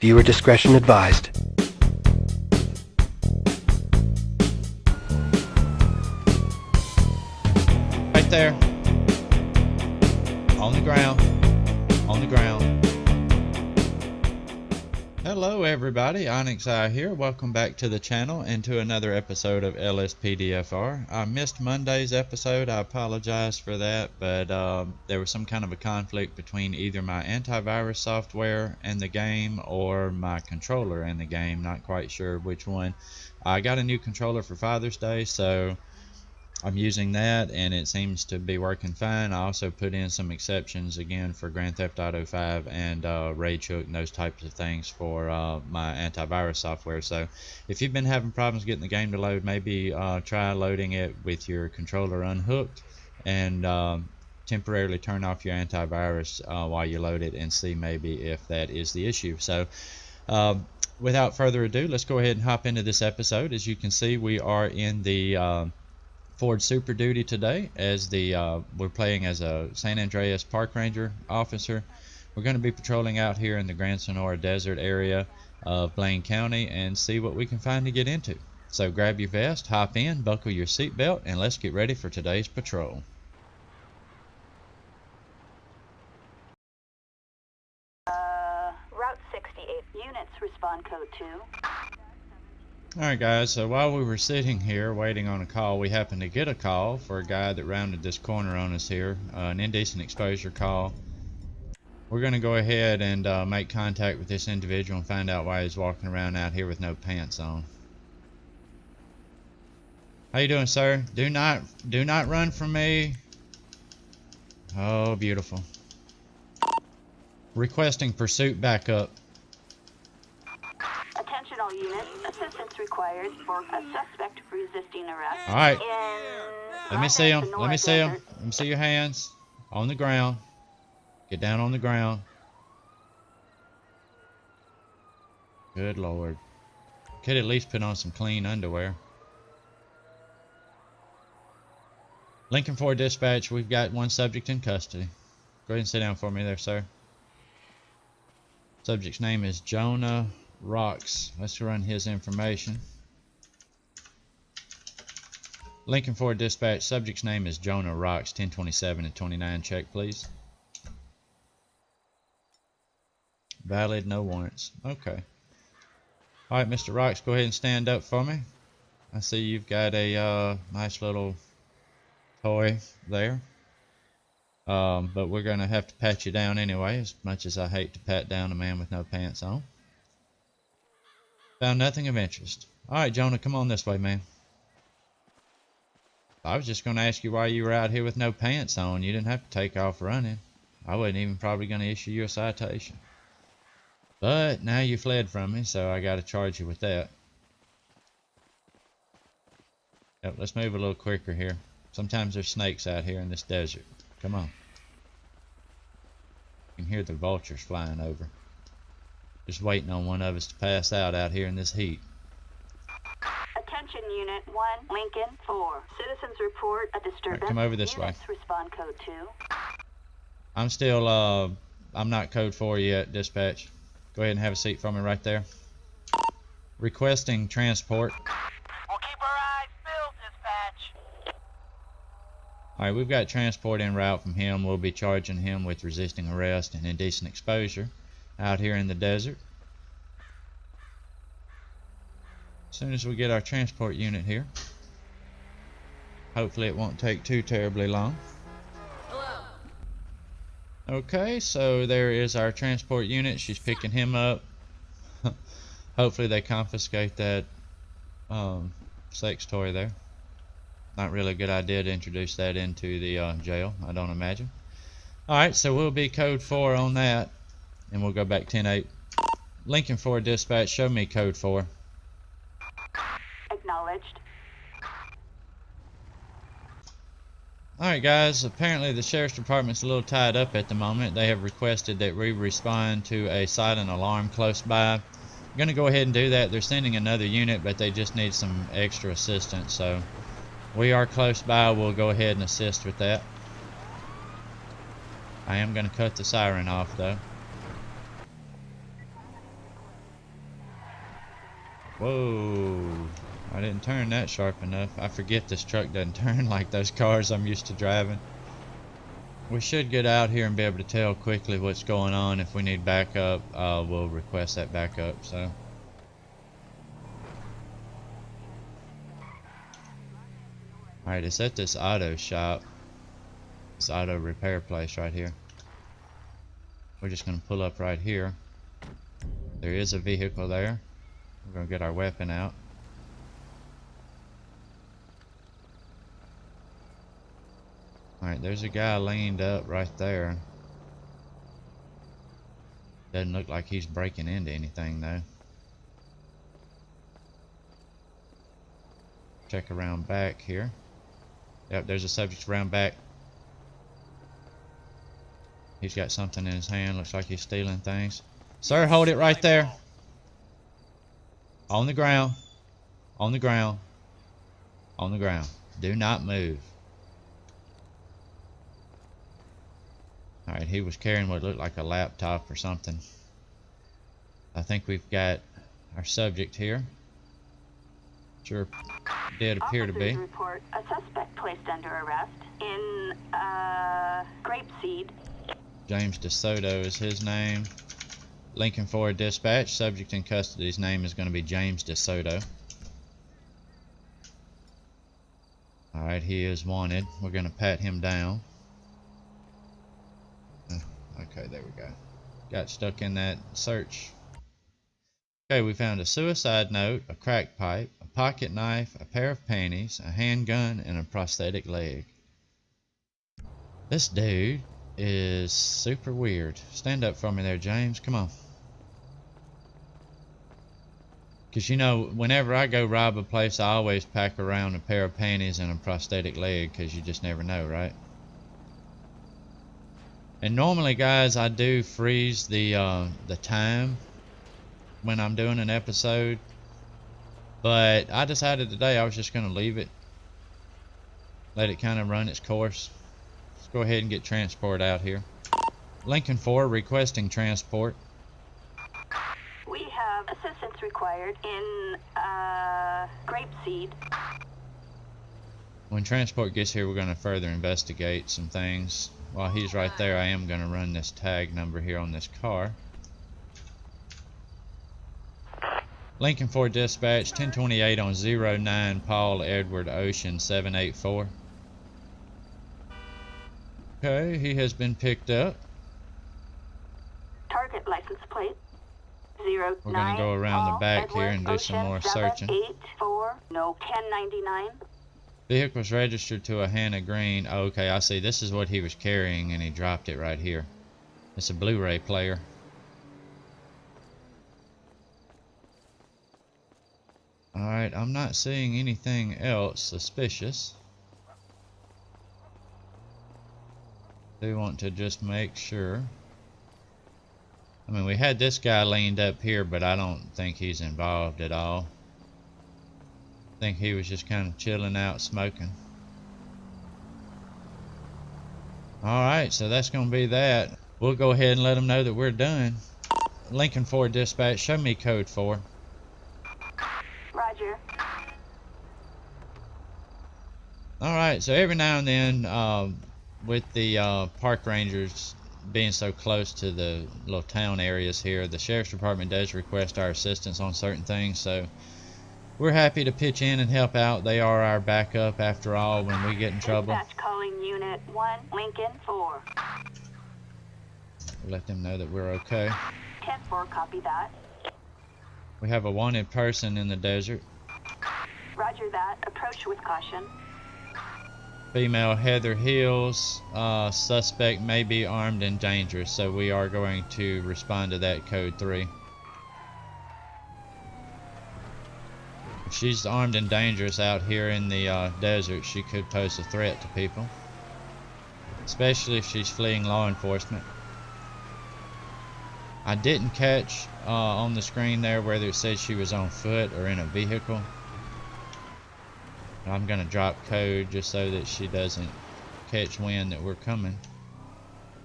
Viewer discretion advised. Right there. On the ground. On the ground. Hello everybody, Onyx Eye here. Welcome back to the channel and to another episode of LSPDFR. I missed Monday's episode. I apologize for that, but there was some kind of a conflict between either my antivirus software and the game or my controller and the game. Not quite sure which one. I got a new controller for Father's Day, so I'm using that and it seems to be working fine. I also put in some exceptions again for Grand Theft Auto 5 and Rage Hook and those types of things for my antivirus software. So if you've been having problems getting the game to load, maybe try loading it with your controller unhooked and temporarily turn off your antivirus while you load it and see maybe if that is the issue. So without further ado, let's go ahead and hop into this episode. As you can see, we are in the Ford Super Duty today as we're playing as a San Andreas Park Ranger officer. We're going to be patrolling out here in the Grand Sonora Desert area of Blaine County and see what we can find to get into. So grab your vest, hop in, buckle your seatbelt, and let's get ready for today's patrol. Route 68 units respond code 2. Alright guys, so while we were sitting here waiting on a call, we happened to get a call for a guy that rounded this corner on us here, an indecent exposure call. We're going to go ahead and make contact with this individual and find out why he's walking around out here with no pants on. How you doing, sir? Do not run from me. Oh, beautiful. Requesting pursuit backup. Attention all units, assistance required for a suspect resisting arrest. Alright. Let me see him. Let me see him. Let me see your hands. On the ground. Get down on the ground. Good Lord. Could at least put on some clean underwear. Lincoln 4 dispatch, we've got one subject in custody. Go ahead and sit down for me there, sir. Subject's name is Jonah Rocks. Let's run his information. Lincoln 4 dispatch, subject's name is Jonah Rocks, 1027 and 29, check please. Valid, no warrants. Okay. Alright, Mr. Rocks, go ahead and stand up for me. I see you've got a nice little toy there. But we're going to have to pat you down anyway, as much as I hate to pat down a man with no pants on. Found nothing of interest. Alright, Jonah, come on this way, man. I was just going to ask you why you were out here with no pants on. You didn't have to take off running. I wasn't even probably going to issue you a citation. But now you fled from me, so I got to charge you with that. Yep, let's move a little quicker here. Sometimes there's snakes out here in this desert. Come on. You can hear the vultures flying over. Just waiting on one of us to pass out here in this heat. Attention Unit 1, Lincoln 4. Citizens report a disturbance. Right, come over this way. Respond code 2. I'm still, I'm not code 4 yet, dispatch. Go ahead and have a seat for me right there. Requesting transport. We'll keep our eyes filled, dispatch. Alright, we've got transport en route from him. We'll be charging him with resisting arrest and indecent exposure out here in the desert. As soon as we get our transport unit here, hopefully it won't take too terribly long. Hello. Okay, so there is our transport unit. She's picking him up. Hopefully they confiscate that sex toy there. Not really a good idea to introduce that into the jail, I don't imagine. Alright, so we'll be code 4 on that, and we'll go back 10-8. Lincoln 4 dispatch, show me code 4. Acknowledged. Alright guys, apparently the Sheriff's Department's a little tied up at the moment. They have requested that we respond to a silent alarm close by. I'm going to go ahead and do that. They're sending another unit, but they just need some extra assistance, so we are close by. We'll go ahead and assist with that. I am going to cut the siren off though. Whoa. I didn't turn that sharp enough. I forget this truck doesn't turn like those cars I'm used to driving. We should get out here and be able to tell quickly what's going on. If we need backup, we'll request that backup. So, alright, it's at this auto shop, this auto repair place right here. We're just going to pull up right here. There is a vehicle there. We're going to get our weapon out. Alright, there's a guy leaned up right there. Doesn't look like he's breaking into anything though. Check around back here. Yep, there's a subject around back. He's got something in his hand. Looks like he's stealing things. Sir, hold it right there. On the ground. On the ground. On the ground. Do not move. Alright, he was carrying what looked like a laptop or something. I think we've got our subject here. Sure did appear to be. Report a suspect placed under arrest in Grapeseed. James DeSoto is his name. Lincoln Ford Dispatch, subject in custody. His name is going to be James DeSoto. Alright, he is wanted. We're going to pat him down. Okay, there we go. Got stuck in that search. Okay, we found a suicide note, a crack pipe, a pocket knife, a pair of panties, a handgun, and a prosthetic leg. This dude is super weird. Stand up for me there, James. Come on. Because, you know, whenever I go rob a place, I always pack around a pair of panties and a prosthetic leg, because you just never know, right? And normally, guys, I do freeze the time when I'm doing an episode, but I decided today I was just going to leave it, let it kind of run its course. Let's go ahead and get transport out here. Lincoln 4 requesting transport. We have assistance required in Grapeseed. When transport gets here, we're going to further investigate some things. While he's right there, I am going to run this tag number here on this car. Lincoln 4 Dispatch, 1028 on 09 Paul Edward Ocean 784. Okay, he has been picked up. Target license plate 09. We're going to go around the back here and do some more searching. 784, no 1099. Vehicle's registered to a Hannah Green. Oh, okay, I see. This is what he was carrying, and he dropped it right here. It's a Blu-ray player. Alright, I'm not seeing anything else suspicious. Do want to just make sure. I mean, we had this guy leaned up here, but I don't think he's involved at all. I think he was just kind of chilling out smoking. Alright, so that's going to be that. We'll go ahead and let them know that we're done. Lincoln 4 Dispatch, show me code 4. Roger. Alright, so every now and then, with the park rangers being so close to the little town areas here, the sheriff's department does request our assistance on certain things, so we're happy to pitch in and help out. They are our backup after all when we get in trouble. Dispatch calling Unit 1, Lincoln 4. We'll let them know that we're okay. 10-4, copy that. We have a wanted person in the desert. Roger that. Approach with caution. Female Heather Hills. Suspect may be armed and dangerous, so we are going to respond to that code 3. If she's armed and dangerous out here in the desert, she could pose a threat to people, especially if she's fleeing law enforcement. I didn't catch on the screen there whether it said she was on foot or in a vehicle. I'm going to drop code just so that she doesn't catch wind that we're coming.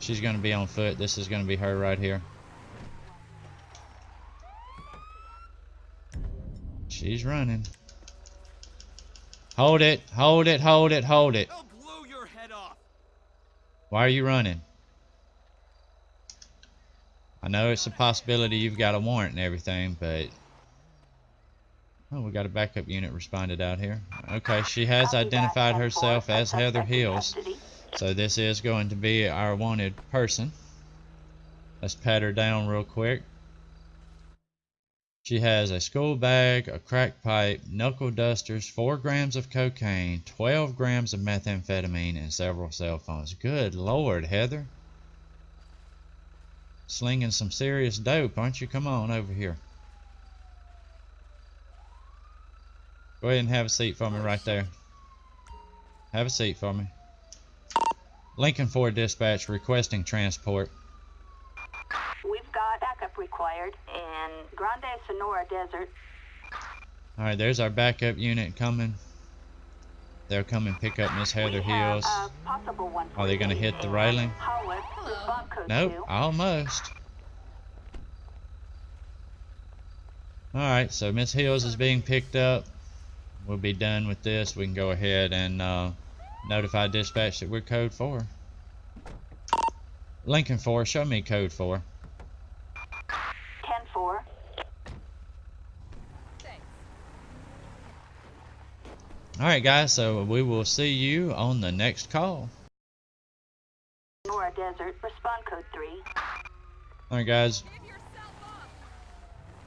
She's going to be on foot. This is going to be her right here. She's running. Hold it, hold it, hold it, hold it. I'll blow your head off. Why are you running? I know it's a possibility you've got a warrant and everything, but... Oh, we got a backup unit responded out here. Okay, she has identified herself as Heather Hills. So this is going to be our wanted person. Let's pat her down real quick. She has a school bag, a crack pipe, knuckle dusters, 4 grams of cocaine, 12 grams of methamphetamine, and several cell phones. Good Lord, Heather. Slinging some serious dope, aren't you? Come on over here. Go ahead and have a seat for me right there. Have a seat for me. Lincoln 4 dispatch requesting transport. We've got backup required in Grande Sonora Desert. Alright, there's our backup unit coming. They'll come and pick up Miss Heather Hills. Are they going to hit the railing? Nope, almost. Alright, so Miss Hills is being picked up. We'll be done with this. We can go ahead and notify dispatch that we're code 4. Lincoln 4, show me code 4. 10-4. Alright guys, so we will see you on the next call. Sonora Desert, respond code 3. Alright guys,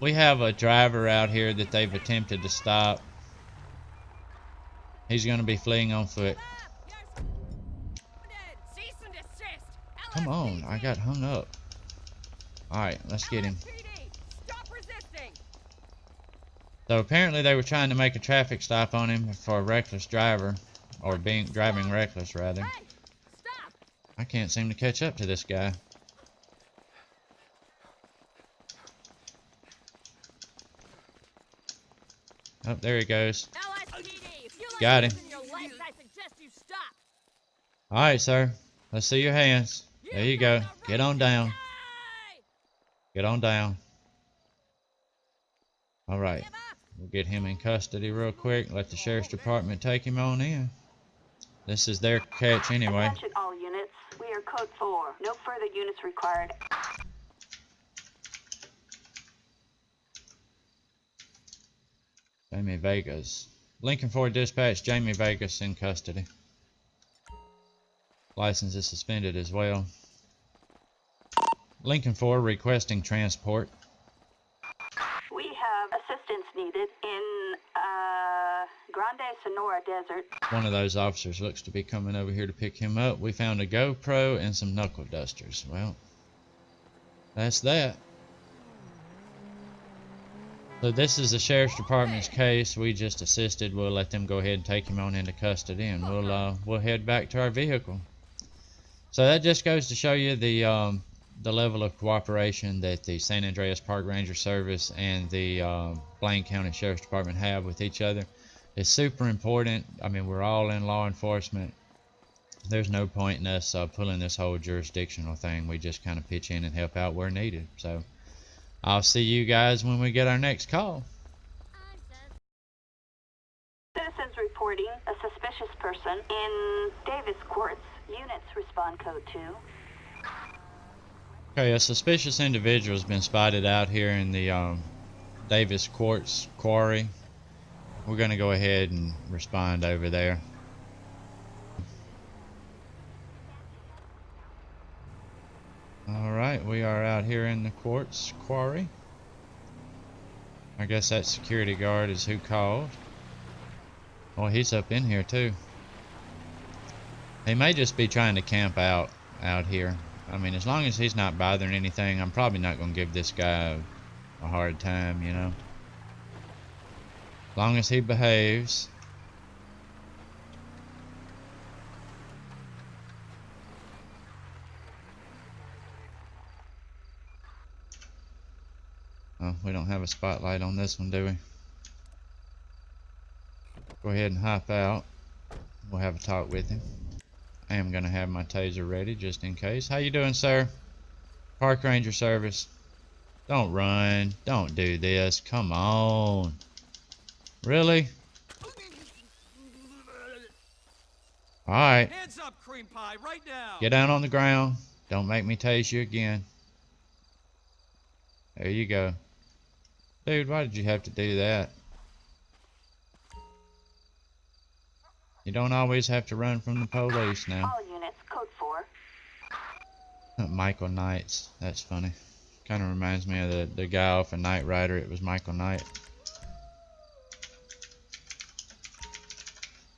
we have a driver out here that they've attempted to stop. He's going to be fleeing on foot. Come on, I got hung up. Alright, let's get him. So apparently they were trying to make a traffic stop on him for a reckless driver, or driving reckless rather. I can't seem to catch up to this guy. Oh, there he goes. Got him. Alright, sir. Let's see your hands. There you go. Get on down. Get on down. Alright. We'll get him in custody real quick. Let the sheriff's department take him on in. This is their catch anyway. Attention all units. We are code 4. No further units required. Jamie Vegas. Lincoln 4 dispatch, Jamie Vegas in custody. License is suspended as well. Lincoln 4 requesting transport. We have assistance needed in Grande Sonora Desert. One of those officers looks to be coming over here to pick him up. We found a GoPro and some knuckle dusters. Well, that's that. So this is the sheriff's department's case. We just assisted. We'll let them go ahead and take him on into custody, and we'll head back to our vehicle. So that just goes to show you the level of cooperation that the San Andreas Park Ranger Service and the Blaine County Sheriff's Department have with each other. It's super important. I mean, we're all in law enforcement. There's no point in us pulling this whole jurisdictional thing. We just kind of pitch in and help out where needed. So I'll see you guys when we get our next call. Citizens reporting a suspicious person in Davis Courts. Units respond code 2. Okay, a suspicious individual has been spotted out here in the Davis Courts Quarry. We're going to go ahead and respond over there. Alright, we are out here in the Quartz Quarry. I guess that security guard is who called. Oh, he's up in here too. He may just be trying to camp out here. I mean, as long as he's not bothering anything, I'm probably not going to give this guy a hard time, you know. As long as he behaves. Oh, we don't have a spotlight on this one, do we? Go ahead and hop out. We'll have a talk with him. I am going to have my taser ready just in case. How you doing, sir? Park Ranger Service. Don't run. Don't do this. Come on. Really? Alright. Hands up, cream pie, right now. Get down on the ground. Don't make me tase you again. There you go. Dude, why did you have to do that? You don't always have to run from the police now. All units, code 4. Michael Knight's. That's funny. Kind of reminds me of the guy off of Knight Rider. It was Michael Knight.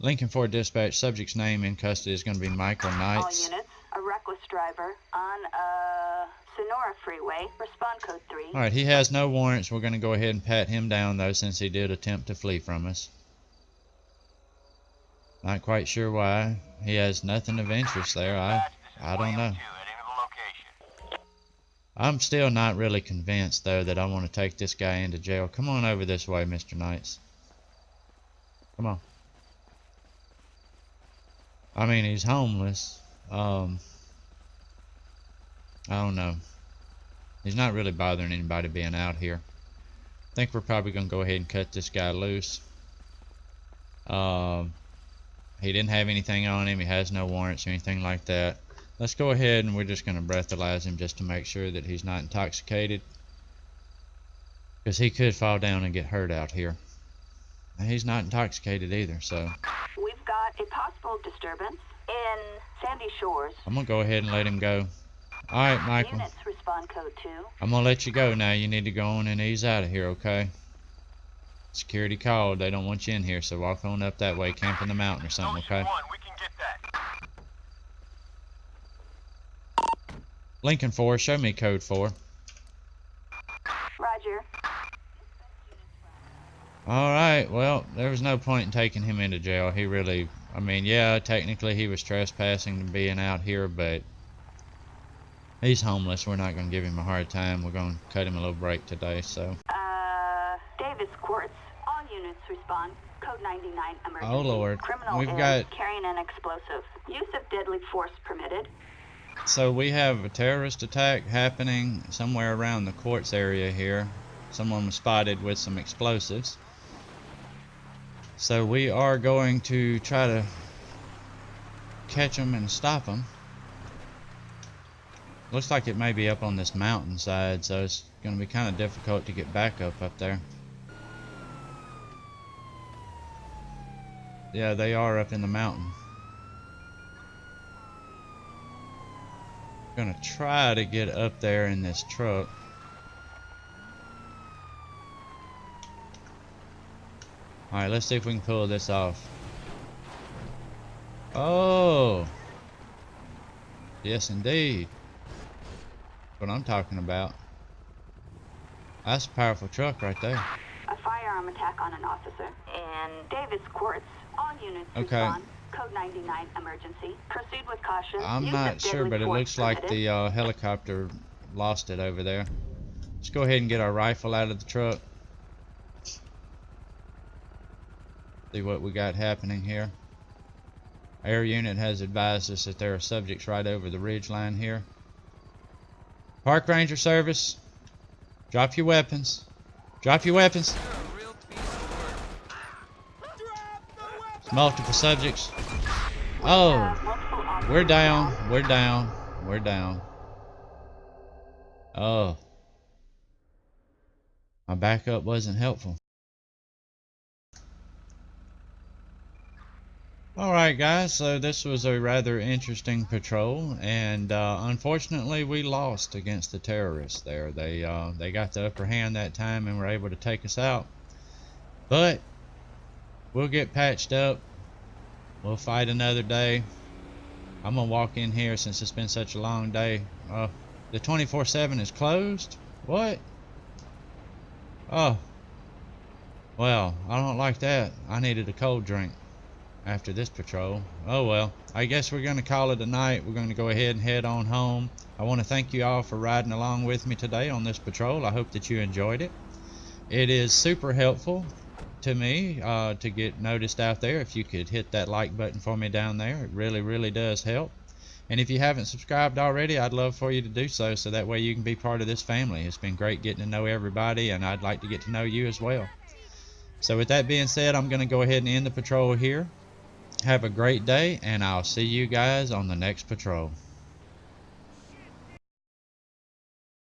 Lincoln 4 dispatch. Subject's name in custody is going to be Michael Knights. All units, a reckless driver on a Sonora freeway. Respond code 3. Alright, he has no warrants. We're going to go ahead and pat him down though, since he did attempt to flee from us. Not quite sure why. He has nothing of interest there. I don't know. I'm still not really convinced though that I want to take this guy into jail. Come on over this way, Mr. Knights. Come on. I mean, he's homeless. I don't know. He's not really bothering anybody being out here. I think we're probably going to go ahead and cut this guy loose. He didn't have anything on him. He has no warrants or anything like that. Let's go ahead and we're just going to breathalyze him just to make sure that he's not intoxicated. Because he could fall down and get hurt out here. And he's not intoxicated either, so. We've got a possible disturbance in Sandy Shores. I'm going to go ahead and let him go. Alright, Michael. Units, respond code 2. I'm going to let you go now. You need to go on and ease out of here, okay? Security called. They don't want you in here, so walk on up that way. Camp in the mountain or something, okay? We can get that. Lincoln 4, show me code 4. Roger. Alright, well, there was no point in taking him into jail. He really, I mean, yeah, technically he was trespassing and being out here, but he's homeless. We're not going to give him a hard time. We're going to cut him a little break today, so. Davis Quartz. All units respond. Code 99 emergency. Oh, Lord. Criminal We've is got... carrying an explosive. Use of deadly force permitted. So we have a terrorist attack happening somewhere around the Quartz area here. Someone was spotted with some explosives. So we are going to try to catch them and stop them. Looks like it may be up on this mountainside, so it's going to be kind of difficult to get back up there. Yeah, they are up in the mountain. I'm going to try to get up there in this truck. Alright, let's see if we can pull this off. Oh! Yes, indeed. What I'm talking about. That's a powerful truck right there. A firearm attack on an officer. And Davis Quartz. All units Okay. respond. Code 99 emergency. Proceed with caution. I'm Use not of sure, deadly but it force looks like permitted. the helicopter lost it over there. Let's go ahead and get our rifle out of the truck. See what we got happening here. Air unit has advised us that there are subjects right over the ridge line here. Park Ranger Service, drop your weapons. Drop your weapons. You're a real piece of work. It's multiple subjects. Oh, Multiple officers we're down. involved. We're down. We're down. Oh. My backup wasn't helpful. Alright guys, so this was a rather interesting patrol, and unfortunately we lost against the terrorists there. They got the upper hand that time and were able to take us out. But we'll get patched up. We'll fight another day. I'm gonna walk in here since it's been such a long day. The 24/7 is closed? What? Oh. Well, I don't like that. I needed a cold drink after this patrol. Oh well, I guess we're going to call it a night. We're going to go ahead and head on home. I want to thank you all for riding along with me today on this patrol. I hope that you enjoyed it. It is super helpful to me to get noticed out there. If you could hit that like button for me down there, it really does help. And if you haven't subscribed already, I'd love for you to do so that way you can be part of this family. It's been great getting to know everybody, and I'd like to get to know you as well. So with that being said, I'm going to go ahead and end the patrol here. Have a great day, and I'll see you guys on the next patrol.